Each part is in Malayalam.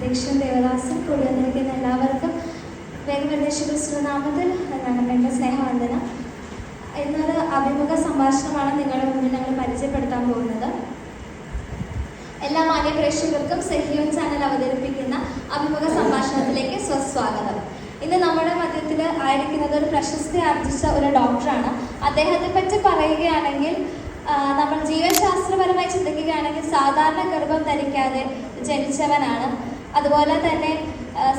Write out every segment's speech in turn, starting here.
അധ്യക്ഷൻ ദേവദാസൻ, കൂടി വന്നിരിക്കുന്ന എല്ലാവർക്കും വേഗനിർദ്ദേശ നാമത്തിൽ ഞങ്ങളുടെ സ്നേഹവന്ദനം. ഇന്നൊരു അഭിമുഖ സംഭാഷണമാണ് നിങ്ങളുടെ മുന്നിൽ ഞങ്ങൾ പരിചയപ്പെടുത്താൻ പോകുന്നത്. എല്ലാ മാന്യ പ്രേക്ഷകർക്കും സഹിയോൻ ചാനൽ അവതരിപ്പിക്കുന്ന അഭിമുഖ സംഭാഷണത്തിലേക്ക് സ്വസ്വാഗതം. ഇന്ന് നമ്മുടെ മധ്യത്തിൽ ആയിരിക്കുന്നത് ഒരു പ്രശസ്തി ആർജിച്ച ഒരു ഡോക്ടറാണ്. അദ്ദേഹത്തെ പറ്റി പറയുകയാണെങ്കിൽ, നമ്മൾ ജീവശാസ്ത്രപരമായി ചിന്തിക്കുകയാണെങ്കിൽ സാധാരണ ഗർഭം ധരിക്കാതെ ജനിച്ചവനാണ്. അതുപോലെ തന്നെ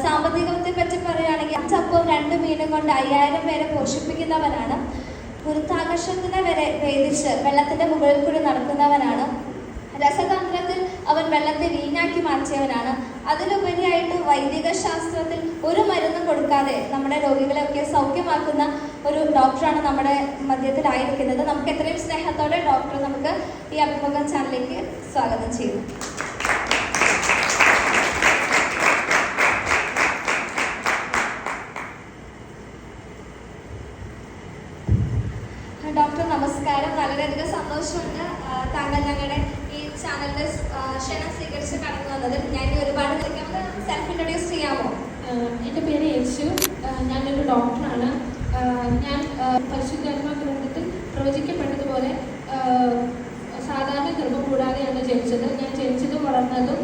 സാമ്പത്തികത്തെ പറ്റി പറയുകയാണെങ്കിൽ 5 അപ്പവും 2 മീനും കൊണ്ട് 5000 പേരെ പോഷിപ്പിക്കുന്നവനാണ്. ഗുരുത്വാകർഷണത്തിനെ വരെ ഭേദിച്ച് വെള്ളത്തിൻ്റെ മുകളിൽ കൂടി നടക്കുന്നവനാണ്. രസതന്ത്രത്തിൽ അവൻ വെള്ളത്തെ വീഞ്ഞാക്കി മാറ്റിയവനാണ്. അതിലുപരിയായിട്ട് വൈദിക ശാസ്ത്രത്തിൽ ഒരു മരുന്നും കൊടുക്കാതെ നമ്മുടെ രോഗികളെയൊക്കെ സൗഖ്യമാക്കുന്ന ഒരു ഡോക്ടറാണ് നമ്മുടെ മധ്യത്തിലായിരിക്കുന്നത്. നമുക്ക് എത്രയും സ്നേഹത്തോടെ ഡോക്ടർ നമുക്ക് ഈ അഭിമുഖം ചാനലിലേക്ക് സ്വാഗതം ചെയ്യുന്നു. ഡോക്ടർ നമസ്കാരം. വളരെയധികം സന്തോഷമുണ്ട് താങ്കൾ ഞങ്ങളുടെ ഈ ചാനലിന്റെ ക്ഷണം സ്വീകരിച്ച് കടന്നു വന്നത്. ഞാൻ ഒരുപാട് വിളിക്കുന്നത് സെൽഫ് ഇൻട്രൊഡ്യൂസ് ചെയ്യാമോ? എൻ്റെ പേര് യേശു. ഞാനൊരു ഡോക്ടറാണ്. ഞാൻ പരിശുദ്ധാത്മാ ഗ്രന്ഥത്തിൽ പ്രവചിക്കപ്പെട്ടതുപോലെ സാധാരണ ഗർഭം കൂടാതെയാണ് ജനിച്ചത്. ഞാൻ ജനിച്ചതും വളർന്നതും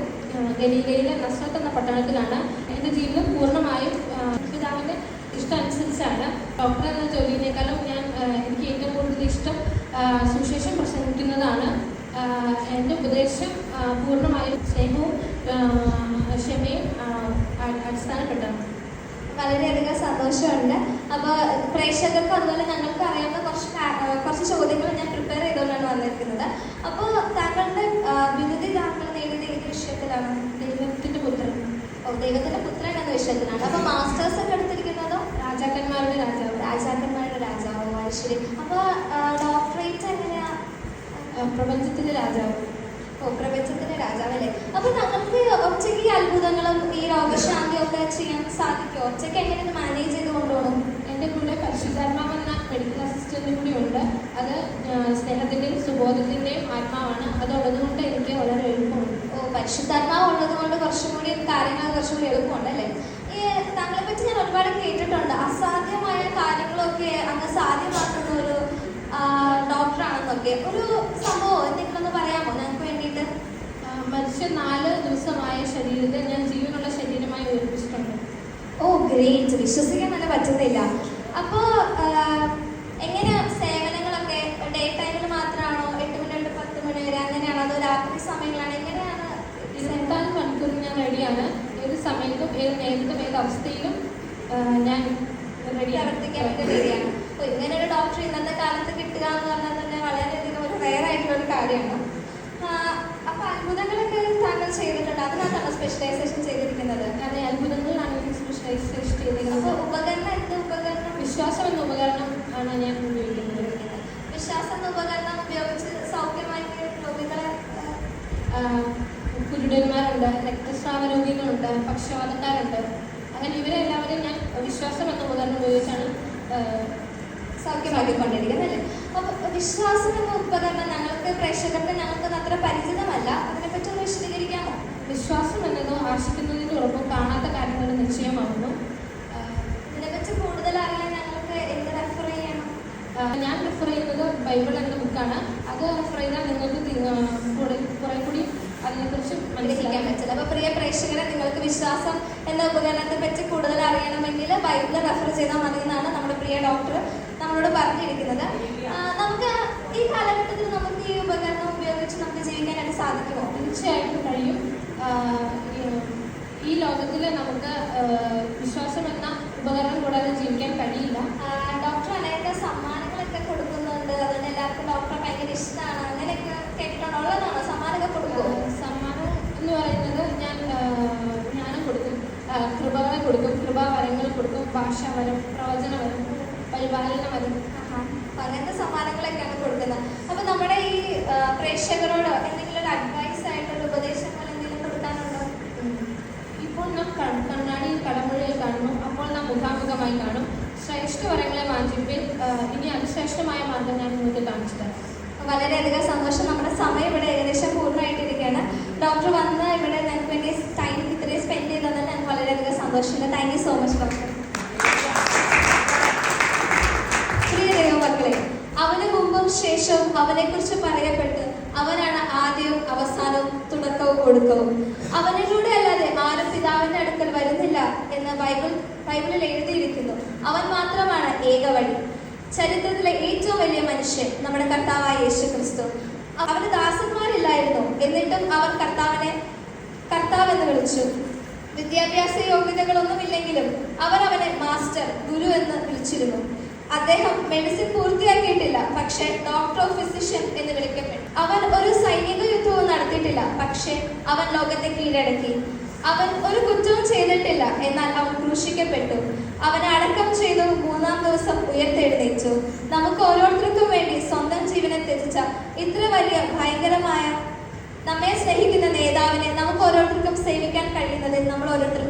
ഗലീലയിലെ നസ്രത്ത് എന്ന പട്ടണത്തിലാണ്. എൻ്റെ ജീവിതം പൂർണ്ണമായും പിതാവിൻ്റെ ഇഷ്ടം അനുസരിച്ചാണ്. ഡോക്ടർ എന്ന ജോലിയിനേക്കാളും എനിക്ക് ഏറ്റവും കൂടുതൽ ഇഷ്ടം സുവിശേഷം പ്രസംഗിക്കുന്നതാണ്. എൻ്റെ ഉപദേശം പൂർണ്ണമായും സ്നേഹവും ക്ഷമയും അടിസ്ഥാനപ്പെട്ടാണ്. വളരെയധികം സന്തോഷമുണ്ട്. അപ്പോൾ പ്രേക്ഷകർക്കും അതുപോലെ ഞങ്ങൾക്ക് അറിയാവുന്ന കുറച്ച് ചോദ്യങ്ങൾ ഞാൻ പ്രിപ്പയർ ചെയ്തുകൊണ്ടാണ് വന്നിരിക്കുന്നത്. അപ്പോൾ താങ്കളുടെ ബിരുദി താങ്കൾ നേടിയത് ഏത് വിഷയത്തിലാണ്? ദൈവത്തിൻ്റെ പുത്രൻ. ദൈവത്തിൻ്റെ പുത്രൻ എന്ന വിഷയത്തിലാണ്. അപ്പോൾ മാസ്റ്റേഴ്സ് ഒക്കെ എടുത്തിരിക്കുന്നതോ? രാജാക്കന്മാരുടെ രാജാവ്. രാജാക്കന്മാരുടെ രാജാവ്. ശരി. അപ്പോൾ ഡോക്ടറേറ്റ് എങ്ങനെയാ? പ്രപഞ്ചത്തിൻ്റെ രാജാവ്. പ്രപഞ്ചത്തിന്റെ രാജാവല്ലേ. അപ്പൊ നമുക്ക് ഒറ്റയ്ക്ക് ഈ അത്ഭുതങ്ങളും ഈ രോഗശാന്തിയും ഒക്കെ ചെയ്യാൻ സാധിക്കുമോ? ഒറ്റയ്ക്ക് എങ്ങനെ ഇത് മാനേജ് ചെയ്ത് കൊണ്ടുപോകണം? എൻ്റെ കൂടെ പരിശുദ്ധാത്മാവെന്ന മെഡിക്കൽ അസിസ്റ്റന്റും കൂടി ഉണ്ട്. അത് സ്നേഹത്തിൻ്റെയും സുബോധത്തിൻ്റെയും ആത്മാവാണ്. അതുള്ളതുകൊണ്ട് എനിക്ക് വളരെ എളുപ്പമുണ്ട്. പരിശുദ്ധാത്മാവ് ഉള്ളത് കൊണ്ട് കുറച്ചും കൂടി കാര്യങ്ങൾ കുറച്ചും കൂടി എളുപ്പമുണ്ട് അല്ലേ? ഈ താങ്കളെ പറ്റി ഞാൻ ഒരുപാട് കേട്ടിട്ടുണ്ട്. അസാധ്യമായ കാര്യങ്ങളൊക്കെ അങ്ങ് സാധ്യമാക്കുന്ന ഒരു ഡോക്ടറാണെന്നൊക്കെ. ഒരു സംഭവം എന്തെങ്കിലും ഒന്ന് പറയാമോ ഞങ്ങൾക്ക് വേണ്ടിയിട്ട്? മരിച്ച 4 ദിവസമായ ശരീരത്തെ ഞാൻ ജീവനുള്ള ശരീരമായി ഉയർപ്പിച്ചിട്ടുണ്ട്. ഗ്രേറ്റ്. വിശ്വസിക്കാൻ തന്നെ പറ്റുന്നില്ല. അപ്പോൾ എങ്ങനെയാ സേവനങ്ങളൊക്കെ? ഡേ ടൈമിൽ മാത്രമാണോ? 8 മണി തൊട്ട് 10 മണി വരെ അങ്ങനെയാണോ? അതോ രാത്രി സമയങ്ങളാണ്? എങ്ങനെയാണ്? 24 മണിക്കൂർ ഞാൻ റെഡിയാണ്. ഏത് സമയത്തും ഏത് നേരത്തും ഏത് അവസ്ഥയിലും ഞാൻ റെഡി പ്രവർത്തിക്കാൻ വേണ്ടി റെഡിയാണ്. അപ്പോൾ ഇങ്ങനെ ഒരു ഡോക്ടർ ഇന്നത്തെ കാലത്ത് കിട്ടുക എന്ന് പറഞ്ഞാൽ തന്നെ വളരെയധികം ഒരു റെയർ ആയിട്ടുള്ള ഒരു കാര്യമാണ്. അപ്പോൾ അത്ഭുതങ്ങളൊക്കെ താങ്കൾ ചെയ്തിട്ടുണ്ട്. അതിനകത്താണ് സ്പെഷ്യലൈസേഷൻ ചെയ്തിരിക്കുന്നത്? അതെ, അത്ഭുതങ്ങളിലാണ് എനിക്ക് സ്പെഷ്യലൈസേഷൻ ചെയ്തിരിക്കുന്നത്. അപ്പോൾ ഉപകരണം എന്ത് ഉപകരണം? വിശ്വാസം എന്ന ഉപകരണം ആണ് ഞാൻ ഉപയോഗിക്കുന്നത്. വിശ്വാസം എന്ന ഉപകരണം ഉപയോഗിച്ച് സൗഖ്യമായി രോഗികളെ കുരുടന്മാരുണ്ട്, രക്തസ്രാവ രോഗികളുണ്ട്, പക്ഷപാതക്കാരുണ്ട്. അങ്ങനെ ഇവരെല്ലാവരെയും ഞാൻ വിശ്വാസം എന്ന ഉപകരണം ഉപയോഗിച്ചാണ് സൗഖ്യമാക്കിക്കൊണ്ടിരിക്കുന്നത് അല്ലേ? അപ്പോൾ വിശ്വാസം എന്ന ഉപകരണം ഞങ്ങൾക്ക് അത്ര പരിചിതമല്ല. അതിനെപ്പറ്റി ഒന്ന് വിശദീകരിക്കാമോ? വിശ്വാസം എന്നത് ആശിക്കുന്നതിൻ്റെ ഉറപ്പും കാണാത്ത കാര്യങ്ങളുടെ നിശ്ചയമാകുന്നു. ഇതിനെപ്പറ്റി കൂടുതൽ അറിയാൻ ഞങ്ങൾക്ക് എന്ത് റെഫർ ചെയ്യണം? ഞാൻ റെഫർ ചെയ്യുന്നത് ബൈബിൾ എന്ന ബുക്കാണ്. അത് റെഫർ ചെയ്താൽ നിങ്ങൾക്ക് കുറെ കൂടി അതിനെക്കുറിച്ച് മനസ്സിലാക്കാൻ പറ്റില്ല. അപ്പോൾ പ്രിയ പ്രേക്ഷകരെ, നിങ്ങൾക്ക് വിശ്വാസം എന്ന ഉപകരണത്തെ പറ്റി കൂടുതൽ അറിയണമെങ്കിൽ ബൈബിൾ റെഫർ ചെയ്താൽ മതി എന്നാണ് നമ്മുടെ പ്രിയ ഡോക്ടർ നമ്മളോട് പറഞ്ഞിരിക്കുന്നത്. നമുക്ക് ഈ കാലഘട്ടത്തിൽ നമുക്ക് ഈ ഉപകരണം ഉപയോഗിച്ച് നമുക്ക് ജീവിക്കാനായിട്ട് സാധിക്കുമോ? തീർച്ചയായിട്ടും കഴിയും. ഈ ലോകത്തിൽ നമുക്ക് വിശ്വാസം എന്ന ഉപകരണം കൂടാതെ ജീവിക്കാൻ കഴിയില്ല. ഡോക്ടർ അനേക സമ്മാനങ്ങളൊക്കെ കൊടുക്കുന്നുണ്ട്. അതുകൊണ്ട് എല്ലാവർക്കും ഡോക്ടറെ ഭയങ്കര ഇഷ്ടമാണ്. അങ്ങനെയൊക്കെ കേട്ടിട്ടുള്ളതാണോ? സമ്മാനമൊക്കെ കൊടുക്കുമോ? സമ്മാനം എന്ന് പറയുന്നത് ജ്ഞാനം കൊടുക്കും, കൃപകളെ കൊടുക്കും, കൃപാവരങ്ങൾ കൊടുക്കും, ഭാഷാവരം, പ്രവചനവരം, പരിപാലനവരം, അങ്ങനത്തെ സമ്മാനങ്ങളൊക്കെയാണ് കൊടുക്കുന്നത്. അപ്പോൾ നമ്മുടെ ഈ പ്രേക്ഷകരോട് എന്തെങ്കിലും ഒരു അഡ്വൈസ് ആയിട്ടൊരു ഉപദേശങ്ങൾ എന്തെങ്കിലും കൊടുക്കാനുണ്ടോ? ഇപ്പോൾ നാം കണ്ണാടിയിൽ കടമ്പുഴയിൽ കാണുന്നു, അപ്പോൾ നാം മുഖാമുഖമായി കാണും. ശ്രേഷ്ഠവരങ്ങളെ വാഞ്ചിപ്പിൽ ഇനി അതിശ്രേഷ്ഠമായ മാർഗം ഞാൻ നിങ്ങൾക്ക് കാണിച്ചു തരാം. വളരെയധികം സന്തോഷം. നമ്മുടെ സമയം ഇവിടെ ഏകദേശം പൂർണ്ണമായിട്ടിരിക്കുകയാണ്. ഡോക്ടർ വന്ന് ഇവിടെ ഞങ്ങൾക്ക് വേണ്ടി ടൈം ഇത്രയും സ്പെൻഡ് ചെയ്ത് സന്തോഷമുണ്ട്. Thank you so much doctor. പ്രിയ ദൈവമക്കളെ, അവന് മുമ്പും ശേഷവും അവനെക്കുറിച്ച് പറയപ്പെട്ട് അവനാണ് ആദ്യവും അവസാനവും തുടക്കവും ഒടുക്കവും. അവനിലൂടെ അല്ലാതെ ആരും പിതാവിന്റെ അടുക്കൽ വരുന്നില്ല എന്ന് ബൈബിളിൽ എഴുതിയിരിക്കുന്നു. അവൻ മാത്രമാണ് ഏക വഴി. ചരിത്രത്തിലെ ഏറ്റവും വലിയ മനുഷ്യൻ നമ്മുടെ കർത്താവായ യേശു ക്രിസ്തു. അവന് ദാസന്മാരില്ലായിരുന്നു, എന്നിട്ടും അവർ കർത്താവിനെ കർത്താവെന്ന് വിളിച്ചു. വിദ്യാഭ്യാസ യോഗ്യതകളൊന്നുമില്ലെങ്കിലും അവർ അവനെ മാസ്റ്റർ, ഗുരു എന്ന് വിളിച്ചിരുന്നു. അദ്ദേഹം മെഡിസിൻ പൂർത്തിയാക്കിയിട്ടില്ല, പക്ഷേ ഡോക്ടർ ഓഫ് ഫിസിഷ്യൻ എന്ന് വിളിക്കപ്പെട്ടു. അവൻ ഒരു സൈനിക യുദ്ധവും നടത്തിയിട്ടില്ല, പക്ഷേ അവൻ ലോകത്തെ കീഴടക്കി. അവൻ ഒരു കുറ്റവും ചെയ്തിട്ടില്ല, എന്നാൽ അവൻ ക്രൂശിക്കപ്പെട്ടു. അവനെ അടക്കം ചെയ്തു, 3-ാം ദിവസം ഉയർത്തെഴുന്നേറ്റു. നമുക്ക് ഓരോരുത്തർക്കും വേണ്ടി സ്വന്തം ജീവനെ ത്യജിച്ച ഇത്ര വലിയ ഭയങ്കരമായ നമ്മെ സ്നേഹിക്കുന്ന നേതാവിനെ നമുക്ക് ഓരോരുത്തർക്കും സേവിക്കാൻ കഴിയുന്നതിൽ നമ്മൾ ഓരോരുത്തരും